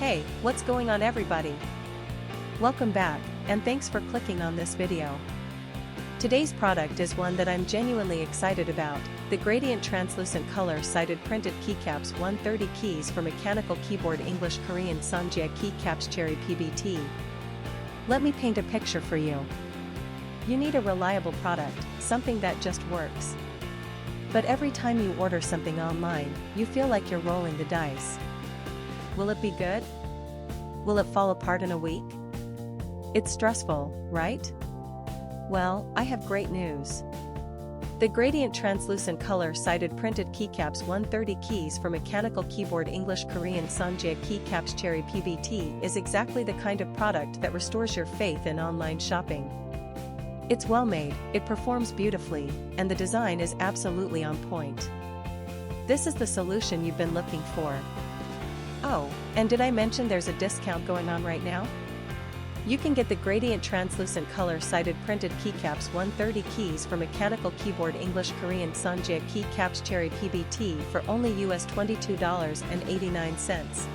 Hey, what's going on everybody? Welcome back, and thanks for clicking on this video. Today's product is one that I'm genuinely excited about, the Gradient Translucent Color Sided Printed Keycaps 130 keys for Mechanical Keyboard English Korean Cangjie Keycaps Cherry PBT. Let me paint a picture for you. You need a reliable product, something that just works. But every time you order something online, you feel like you're rolling the dice. Will it be good? Will it fall apart in a week? It's stressful, right? Well, I have great news. The Gradient Translucent Color Sided Printed Keycaps 130 keys for Mechanical Keyboard English Korean Cangjie Keycaps Cherry PBT is exactly the kind of product that restores your faith in online shopping. It's well made, it performs beautifully, and the design is absolutely on point. This is the solution you've been looking for. Oh, and did I mention there's a discount going on right now? You can get the Gradient Translucent Color Sided Printed Keycaps 130 keys for Mechanical Keyboard English Korean Cangjie Keycaps Cherry PBT for only US $22.89.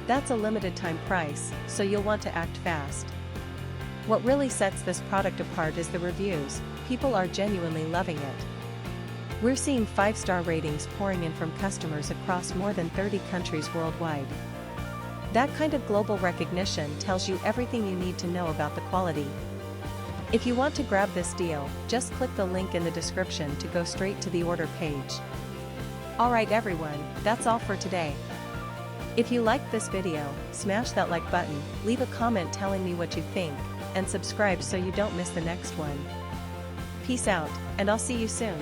That's a limited time price, so you'll want to act fast. What really sets this product apart is the reviews. People are genuinely loving it. We're seeing 5-star ratings pouring in from customers across more than 30 countries worldwide. That kind of global recognition tells you everything you need to know about the quality. If you want to grab this deal, just click the link in the description to go straight to the order page. Alright everyone, that's all for today. If you liked this video, smash that like button, leave a comment telling me what you think, and subscribe so you don't miss the next one. Peace out, and I'll see you soon.